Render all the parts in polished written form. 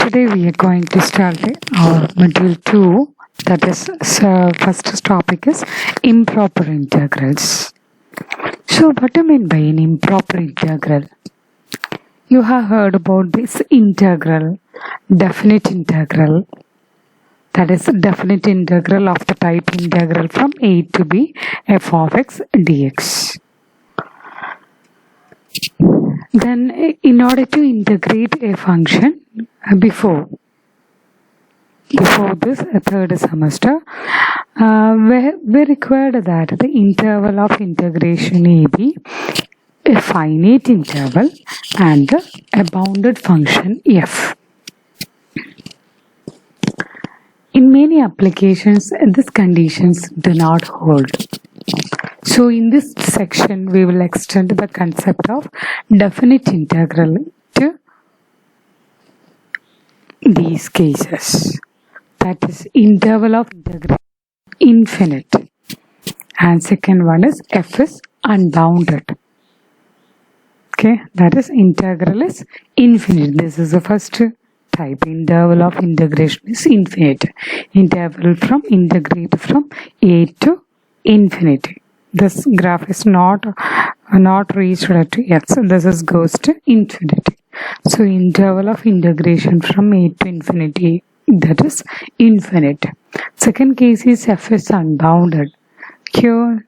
Today we are going to start our module 2, that is first topic is improper integrals. So what do I mean by an improper integral? You have heard about this integral, definite integral, that is definite integral of the type integral from a to b f of x dx. Then in order to integrate a function before this third semester, we required that the interval of integration may be a finite interval and a bounded function f. In many applications, these conditions do not hold. So in this section, we will extend the concept of definite integral to these cases. That is interval of integration infinite. And second one is f is unbounded. Okay, that is integral is infinite. This is the first type. Interval of integration is infinite. Interval from integrate from a to infinity. This graph is not reached at x. This is goes to infinity. So interval of integration from a to infinity, that is infinite. Second case is f is unbounded. Here,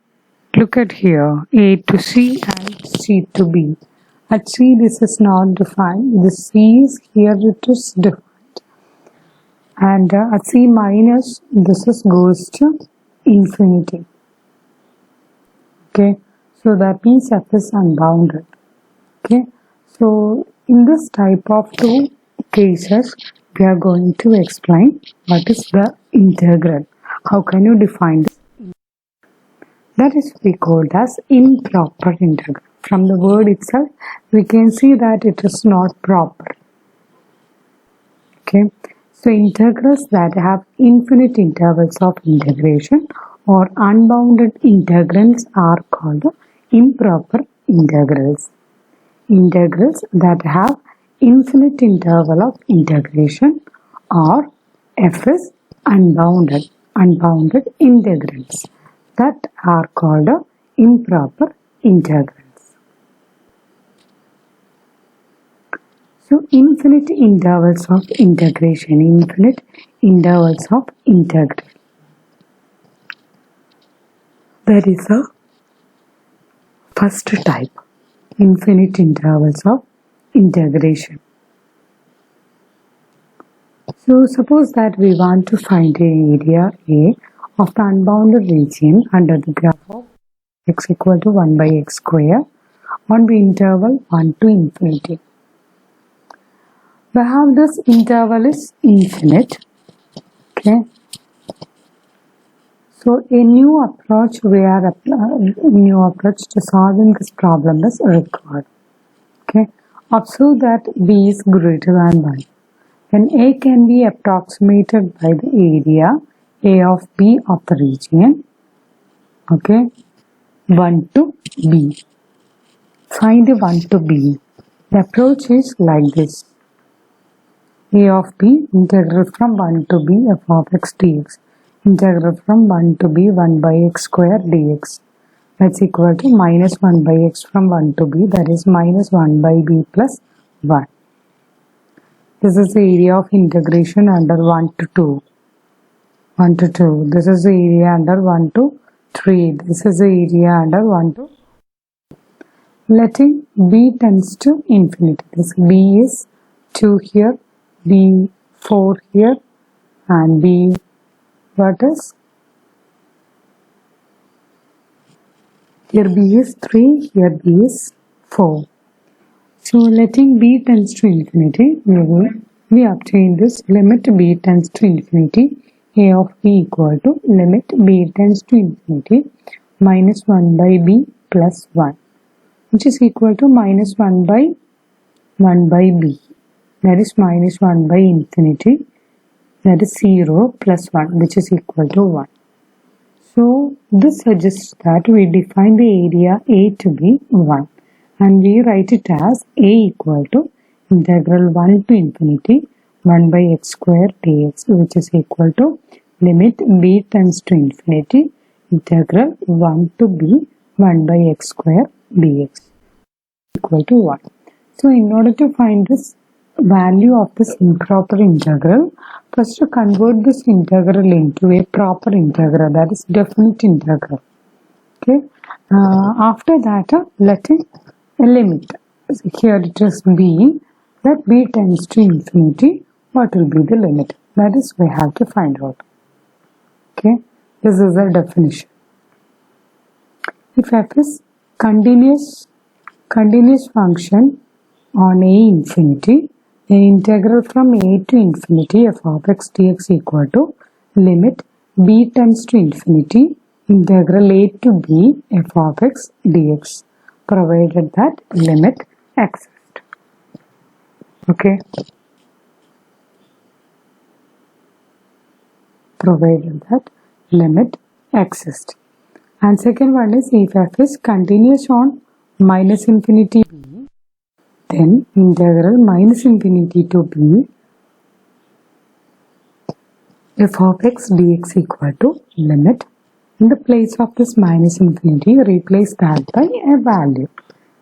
look at here, a to c and c to b. At c this is not defined. This c is here, it is defined. And at c minus this is goes to infinity. Okay, so that means f is unbounded. Okay, so in this type of two cases, we are going to explain what is the integral. How can you define this? That is we called as improper integral. From the word itself, we can see that it is not proper. Okay, so integrals that have infinite intervals of integration or unbounded integrals are called improper integrals. Integrals that have infinite interval of integration or f is unbounded integrals that are called improper integrals. So infinite intervals of integration, infinite intervals of integral. That is the first type, infinite intervals of integration. So suppose that we want to find the area A of the unbounded region under the graph of x equal to 1 by x square on the interval 1 to infinity. We have this interval is infinite. Okay. So a new approach to solving this problem is required. Okay. Observe that b is greater than 1. Then a can be approximated by the area a of b of the region. Okay. 1 to b. Find 1 to b. The approach is like this. A of b integral from 1 to b f of x dx. Integral from 1 to b 1 by x square dx. That's equal to minus 1 by x from 1 to b, that is minus 1 by b plus 1. This is the area of integration under 1 to 2. 1 to 2. This is the area under 1 to 3. This is the area under 1 to. Letting b tends to infinity. This b is 2 here, b 4 here, and b what is? Here b is 3, here b is 4. So letting b tends to infinity, we obtain this limit b tends to infinity, a of b equal to limit b tends to infinity minus 1 by b plus 1, which is equal to minus 1 by b. That is minus 1 by infinity. That is 0 plus 1, which is equal to 1. So this suggests that we define the area A to be 1 and we write it as A equal to integral 1 to infinity 1 by x square dx, which is equal to limit b tends to infinity integral 1 to b 1 by x square dx equal to 1. So in order to find this value of this improper integral, first to convert this integral into a proper integral, that is definite integral. Okay. After that, let it limit. Here it is b, that b tends to infinity. What will be the limit? That is, we have to find out. Okay, this is the definition. If f is continuous function on a infinity, the integral from a to infinity f of x dx equal to limit b tends to infinity integral a to b f of x dx, provided that limit exists. Okay, provided that limit exists. And second one is, if f is continuous on minus infinity b, then integral minus infinity to b f of x dx equal to limit. In the place of this minus infinity, replace that by a value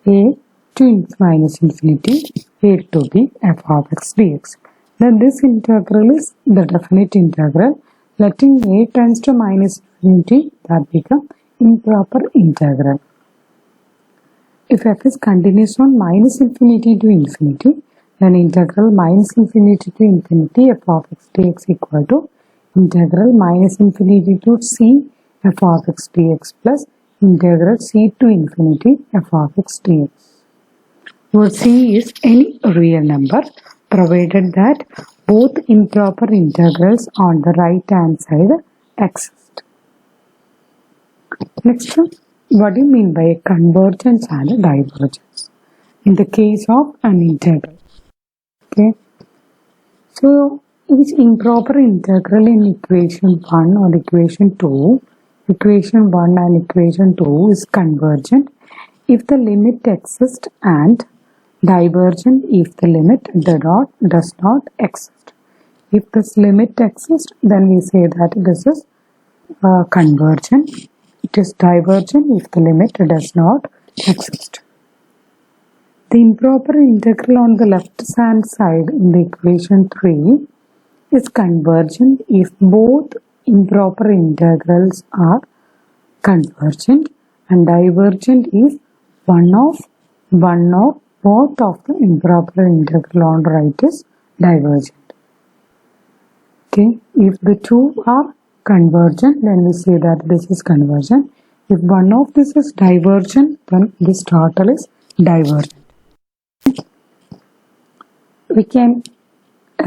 a to minus infinity a to b f of x dx. Then this integral is the definite integral. Letting a tends to minus infinity, that become improper integral. If f is continuous on minus infinity to infinity, then integral minus infinity to infinity f of x dx equal to integral minus infinity to c f of x dx plus integral c to infinity f of x dx. Where c is any real number, provided that both improper integrals on the right hand side exist. Next one, what do you mean by convergence and divergence in the case of an integral? Okay, so each improper integral in equation 1 or equation 2, equation 1 and equation 2 is convergent if the limit exists and divergent if the limit does not exist. If this limit exists, then we say that this is convergent. It is divergent if the limit does not exist. The improper integral on the left hand side in the equation 3 is convergent if both improper integrals are convergent, and divergent if one or both of the improper integral on right is divergent. Okay, if the two are convergent, then we say that this is convergent. If one of this is divergent, then this total is divergent. We can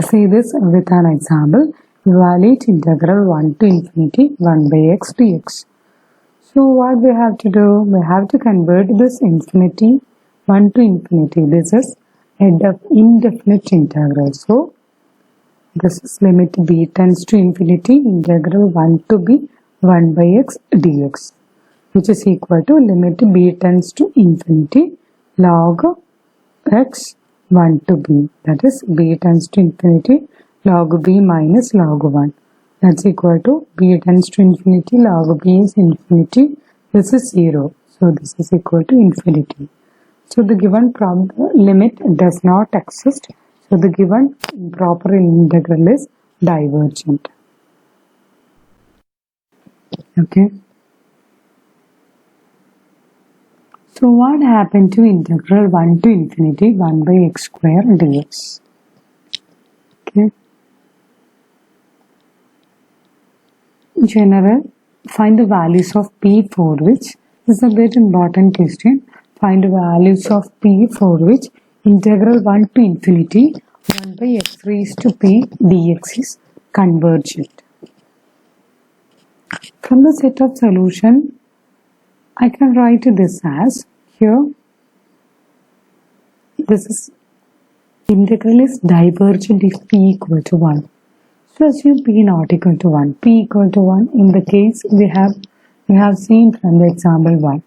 say this with an example. Evaluate integral 1 to infinity 1 by x dx. So what we have to do? We have to convert this infinity 1 to infinity. This is an indefinite integral. So this is limit b tends to infinity integral 1 to b 1 by x dx, which is equal to limit b tends to infinity log x 1 to b, that is b tends to infinity log b minus log 1, that's equal to b tends to infinity log b is infinity, this is 0, so this is equal to infinity. So the given limit does not exist, so the given improper integral is divergent. Okay. So what happened to integral 1 to infinity 1 by x square dx? Okay. In general, find the values of p for which, this is a bit important question, find the values of p for which integral 1 to infinity 1 by x raised to p dx is convergent. From the set of solution, I can write this as, here this is integral is divergent if p equal to 1. So assume p not equal to 1. P equal to 1, in the case we have seen from the example 1.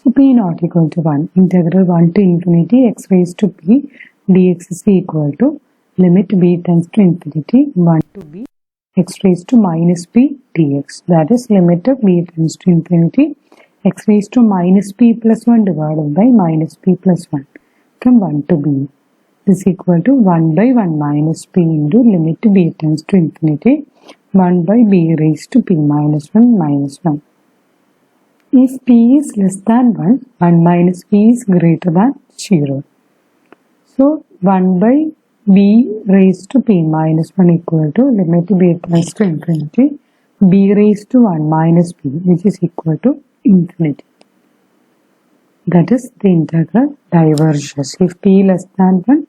So p not equal to 1, integral 1 to infinity x raised to p dx is equal to limit b tends to infinity 1 to b x raised to minus b dx. That is limit of b tends to infinity x raised to minus b plus 1 divided by minus b plus 1 from 1 to b is equal to 1 by 1 minus b into limit b tends to infinity 1 by b raised to p minus 1 minus 1. If p is less than 1, 1 minus p is greater than 0. So 1 by b raised to p minus 1 equal to limit b tends to infinity b raised to 1 minus p, which is equal to infinity. That is the integral diverges. If p less than 1,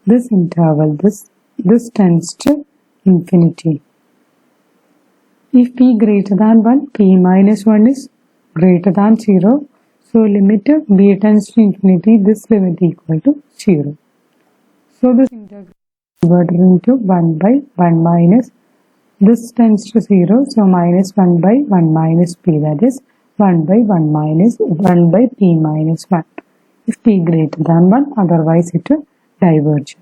this interval, this tends to infinity. If p greater than 1, p minus 1 is greater than 0. So limit of b tends to infinity, this limit equal to 0. So this integral is converted into 1 by 1 minus, this tends to 0, so minus 1 by 1 minus p, that is 1 by 1 minus 1 by p minus 1. If p greater than 1, otherwise it diverges.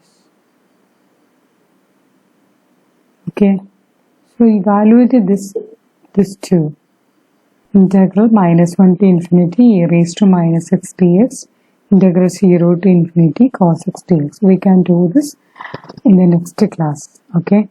Okay, so evaluate this too. Integral minus 1 to infinity e raised to minus x dx, integral 0 to infinity cos x dx. We can do this in the next class. Okay.